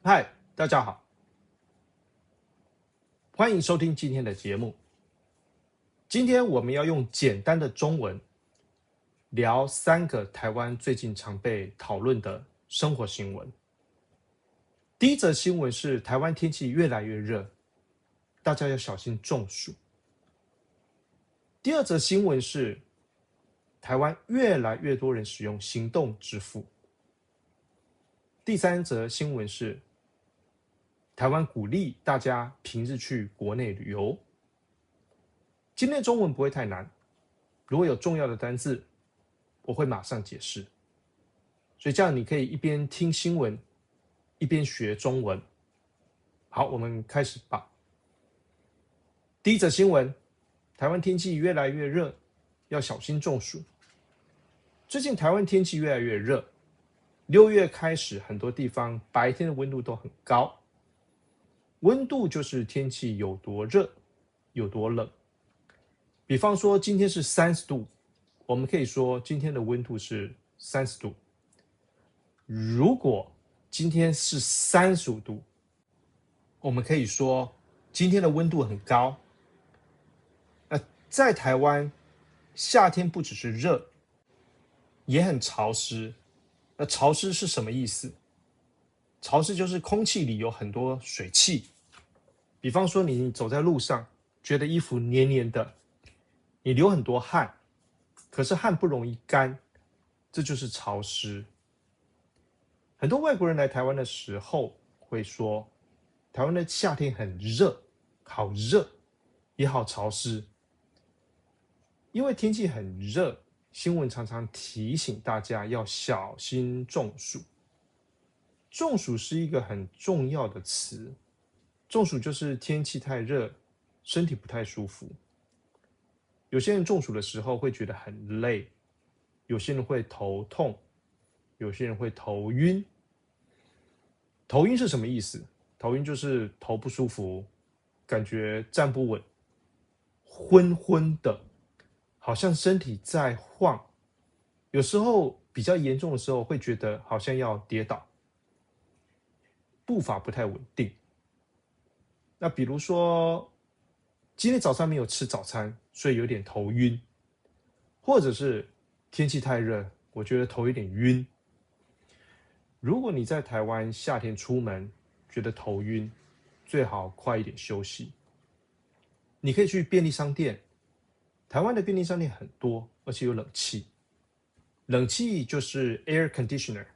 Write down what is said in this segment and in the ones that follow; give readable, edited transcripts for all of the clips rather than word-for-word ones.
嗨，大家好，欢迎收听今天的节目。今天我们要用简单的中文聊3个台湾最近常被讨论的生活新闻。第一则新闻是台湾天气越来越热，大家要小心中暑。第二则新闻是台湾越来越多人使用行动支付。第三则新闻是台湾鼓励大家平日去国内旅游。今天的中文不会太难，如果有重要的单字，我会马上解释。所以这样你可以一边听新闻，一边学中文。好，我们开始吧。第一则新闻，台湾天气越来越热，要小心中暑。最近台湾天气越来越热，6月开始，很多地方白天的温度都很高。温度就是天气有多热，有多冷。比方说今天是30度，我们可以说今天的温度是30度。如果今天是35度，我们可以说今天的温度很高。那在台湾，夏天不只是热，也很潮湿。那潮湿是什么意思？潮湿就是空气里有很多水汽。比方说你走在路上，觉得衣服黏黏的，你流很多汗，可是汗不容易干，这就是潮湿。很多外国人来台湾的时候会说，台湾的夏天很热，好热，也好潮湿。因为天气很热，新闻常常提醒大家要小心中暑。中暑是一个很重要的词，中暑就是天气太热，身体不太舒服。有些人中暑的时候会觉得很累，有些人会头痛，有些人会头晕。头晕是什么意思？头晕就是头不舒服，感觉站不稳，昏昏的，好像身体在晃。有时候比较严重的时候，会觉得好像要跌倒，步伐不太稳定。那比如说，今天早上没有吃早餐，所以有点头晕，或者是天气太热，我觉得头有点晕。如果你在台湾夏天出门觉得头晕，最好快一点休息。你可以去便利商店，台湾的便利商店很多，而且有冷气。冷气就是 air conditioner。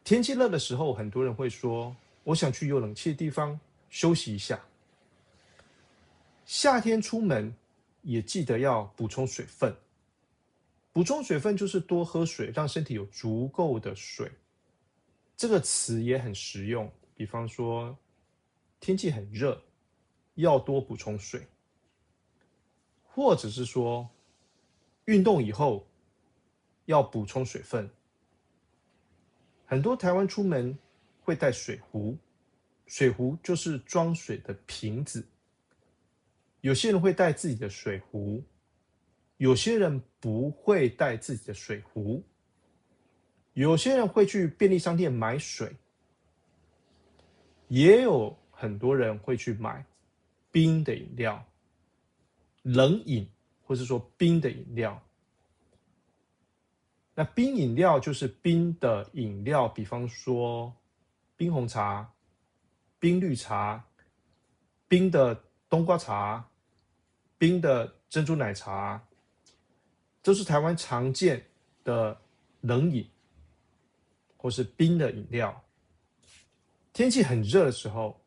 天气热的时候，很多人会说，我想去有冷气的地方休息一下。夏天出门也记得要补充水分。补充水分就是多喝水，让身体有足够的水。这个词也很实用，比方说天气很热，要多补充水，或者是说运动以后要补充水分。很多台湾出门会带水壶，水壶就是装水的瓶子。有些人会带自己的水壶，有些人不会带自己的水壶。有些人会去便利商店买水，也有很多人会去买冰的饮料，冷饮，或是说冰的饮料。那冰饮料就是冰的饮料，比方说冰红茶、冰绿茶、冰的冬瓜茶、冰的珍珠奶茶，都是台湾常见的冷饮或是冰的饮料。天气很热的时候，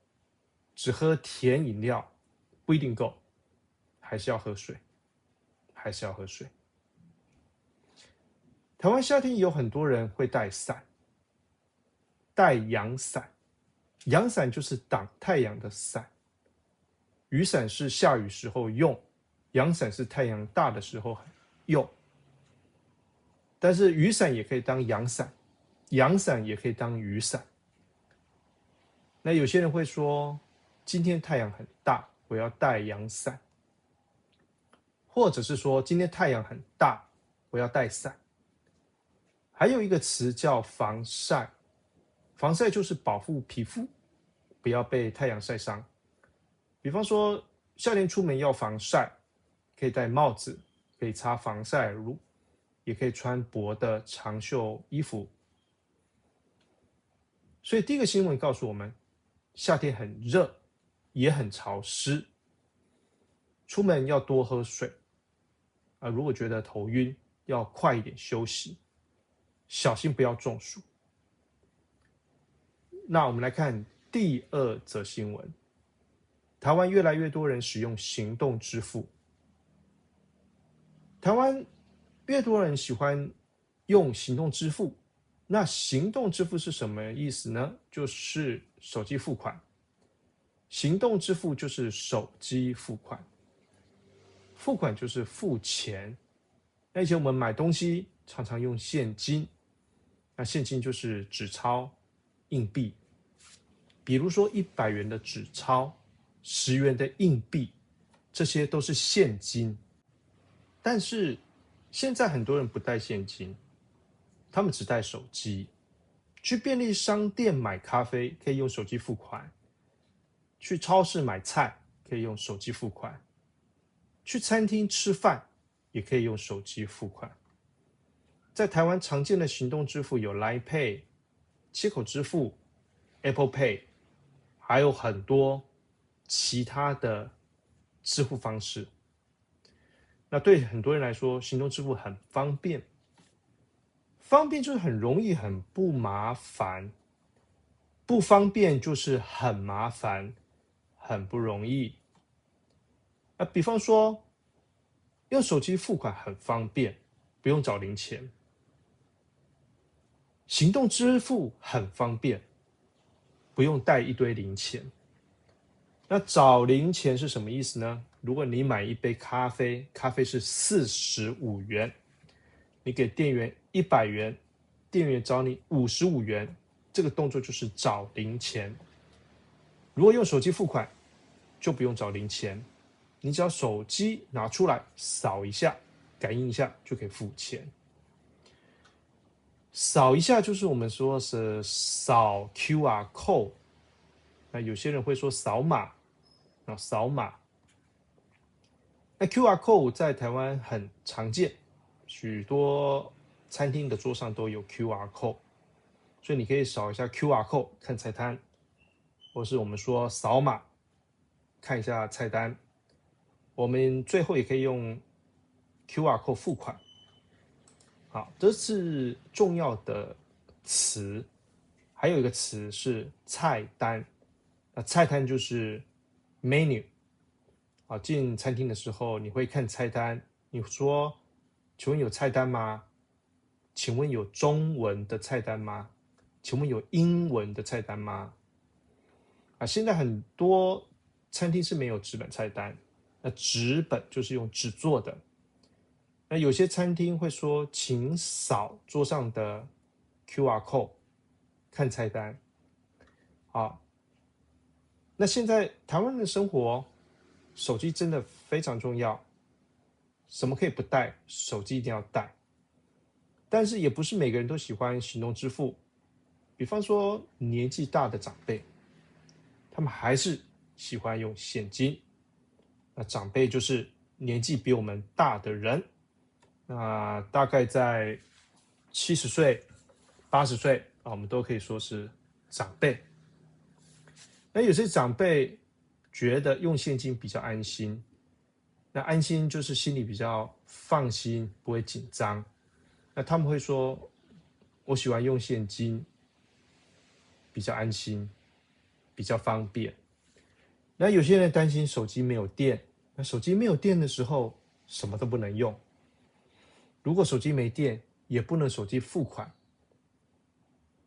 只喝甜饮料不一定够，还是要喝水，还是要喝水。台湾夏天有很多人会带伞，带阳伞。阳伞就是挡太阳的伞。雨伞是下雨时候用，阳伞是太阳大的时候用。但是雨伞也可以当阳伞，阳伞也可以当雨伞。那有些人会说，今天太阳很大，我要带阳伞。或者是说，今天太阳很大，我要带伞。还有一个词叫防晒，防晒就是保护皮肤，不要被太阳晒伤。比方说夏天出门要防晒，可以戴帽子，可以擦防晒乳，也可以穿薄的长袖衣服。所以第一个新闻告诉我们，夏天很热，也很潮湿，出门要多喝水。如果觉得头晕，要快一点休息，小心不要中暑。那我们来看第二则新闻，台湾越来越多人使用行动支付。台湾越多人喜欢用行动支付，那行动支付是什么意思呢？就是手机付款。行动支付就是手机付款，付款就是付钱。那以前我们买东西常常用现金，那现金就是纸钞、硬币，比如说100元的纸钞、10元的硬币，这些都是现金。但是现在很多人不带现金，他们只带手机。去便利商店买咖啡可以用手机付款，去超市买菜可以用手机付款，去餐厅吃饭也可以用手机付款。在台湾常见的行动支付有 Line Pay、接口支付、Apple Pay， 还有很多其他的支付方式。那对很多人来说，行动支付很方便。方便就是很容易，很不麻烦；不方便就是很麻烦，很不容易。比方说，用手机付款很方便，不用找零钱；行动支付很方便，不用带一堆零钱。那找零钱是什么意思呢？如果你买一杯咖啡，咖啡是45元，你给店员100元，店员找你55元，这个动作就是找零钱。如果用手机付款，就不用找零钱，你只要手机拿出来扫一下，感应一下就可以付钱。扫一下就是我们说是扫 QR code， 那有些人会说扫码，扫码。那 QR code 在台湾很常见，许多餐厅的桌上都有 QR code， 所以你可以扫一下 QR code 看菜单，或是我们说扫码看一下菜单。我们最后也可以用 QR code 付款。好，这是重要的词。还有一个词是菜单，菜单就是 menu。进餐厅的时候你会看菜单，你说请问有菜单吗？请问有中文的菜单吗？请问有英文的菜单吗？现在很多餐厅是没有纸本菜单，那纸本就是用纸做的。那有些餐厅会说请扫桌上的 QR code 看菜单。那现在台湾人的生活，手机真的非常重要，什么可以不带，手机一定要带。但是也不是每个人都喜欢行动支付，比方说年纪大的长辈，他们还是喜欢用现金。那长辈就是年纪比我们大的人，那大概在70岁、80岁我们都可以说是长辈。那有些长辈觉得用现金比较安心，那安心就是心里比较放心，不会紧张。那他们会说，我喜欢用现金，比较安心，比较方便。那有些人担心手机没有电，那手机没有电的时候，什么都不能用。如果手机没电，也不能手机付款。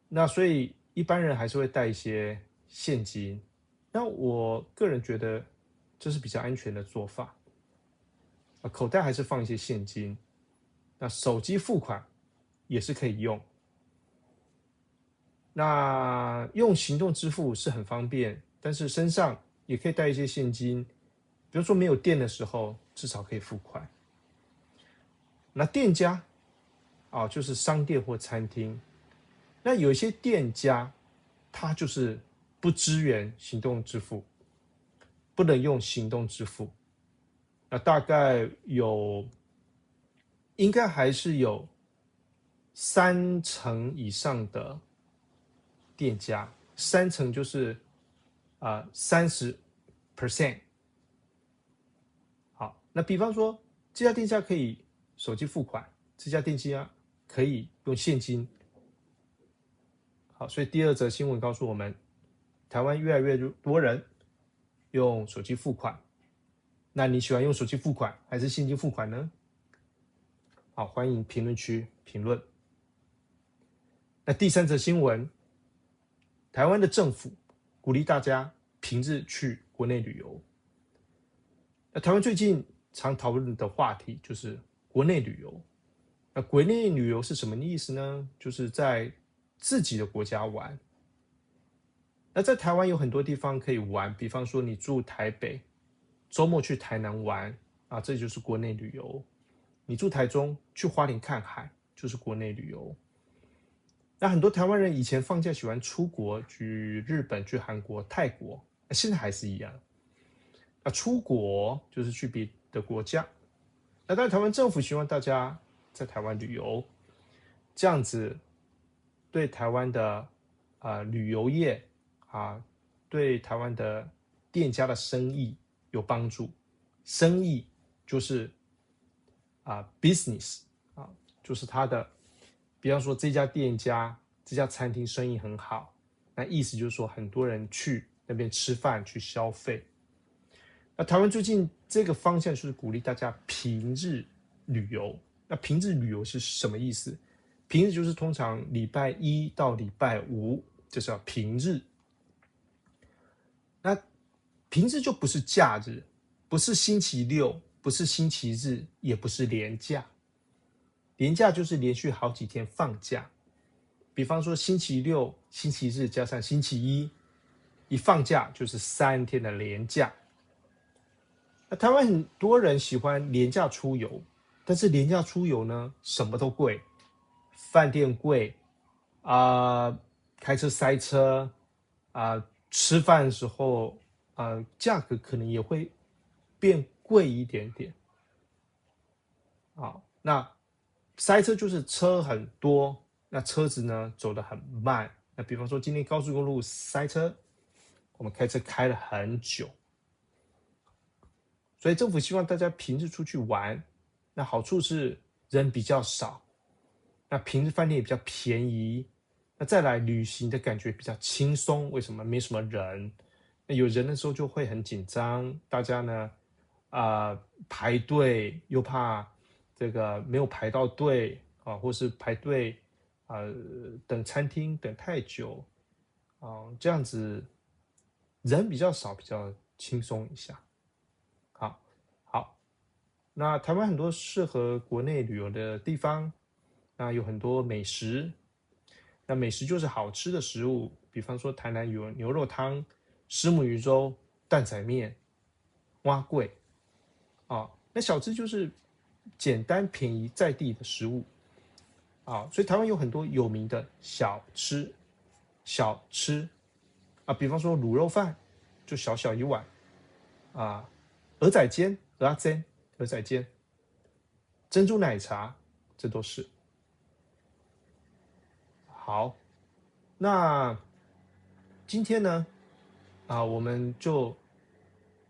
那所以一般人还是会带一些现金。那我个人觉得这是比较安全的做法。口袋还是放一些现金。那手机付款也是可以用。那用行动支付是很方便，但是身上也可以带一些现金，比如说没有电的时候，至少可以付款。那店家就是商店或餐厅。那有一些店家它就是不支援行动支付，不能用行动支付。那大概应该还是有30%以上的店家，30%就是30%。好，那比方说这家店家可以手机付款，这家店家可以用现金。好，所以第二则新闻告诉我们，台湾越来越多人用手机付款。那你喜欢用手机付款还是现金付款呢？好，欢迎评论区评论。那第三则新闻，台湾的政府鼓励大家平日去国内旅游。那台湾最近常讨论的话题就是国内旅游。那国内旅游是什么意思呢？就是在自己的国家玩。那在台湾有很多地方可以玩，比方说你住台北，周末去台南玩啊，这就是国内旅游。你住台中，去花莲看海，就是国内旅游。那很多台湾人以前放假喜欢出国，去日本、去韩国、泰国，现在还是一样。那出国就是去别的国家。那当然，台湾政府希望大家在台湾旅游，这样子对台湾的旅游业对台湾的店家的生意有帮助。生意就是business 就是他的，比方说这家店家、这家餐厅生意很好，那意思就是说很多人去那边吃饭去消费。那台湾最近这个方向就是鼓励大家平日旅游。那平日旅游是什么意思？平日就是通常礼拜一到礼拜五，这叫平日。那平日就不是假日，不是星期六，不是星期日，也不是连假。连假就是连续好几天放假，比方说星期六、星期日加上星期一，一放假就是3天的连假。那台湾很多人喜欢连假出游，但是连假出游呢，什么都贵，饭店贵开车塞车吃饭的时候价格可能也会变贵一点点。那塞车就是车很多，那车子呢走得很慢。那比方说今天高速公路塞车，我们开车开了很久。所以政府希望大家平日出去玩，那好处是人比较少，那平日饭店也比较便宜，那再来旅行的感觉比较轻松。为什么？没什么人，那有人的时候就会很紧张，大家呢排队又怕这个没有排到队或是排队等餐厅等太久这样子人比较少，比较轻松一下。好，那台湾很多适合国内旅游的地方，那有很多美食。那美食就是好吃的食物，比方说台南有牛肉汤、虱目鱼粥、担仔面、蛙粿那小吃就是简单便宜在地的食物所以台湾有很多有名的小吃比方说卤肉饭就小小一碗蚵仔煎、蚵仔煎、珍珠奶茶，这都是。好，那今天呢我们就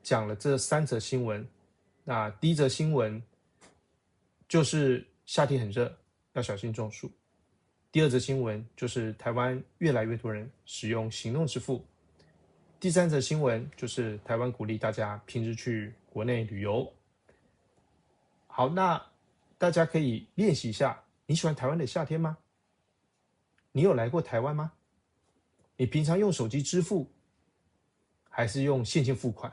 讲了这3则新闻。那第一则新闻就是夏天很热，要小心中暑。第二则新闻就是台湾越来越多人使用行动支付。第3则新闻就是台湾鼓励大家平日去国内旅游。好，那大家可以练习一下，你喜欢台湾的夏天吗？你有来过台湾吗？你平常用手机支付还是用现金付款？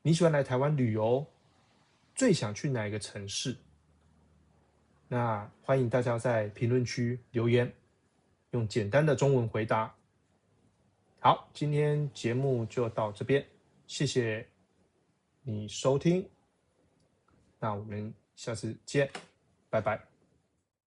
你喜欢来台湾旅游，最想去哪一个城市？那欢迎大家在评论区留言，用简单的中文回答。好，今天节目就到这边，谢谢你收听，那我们下次见，拜拜。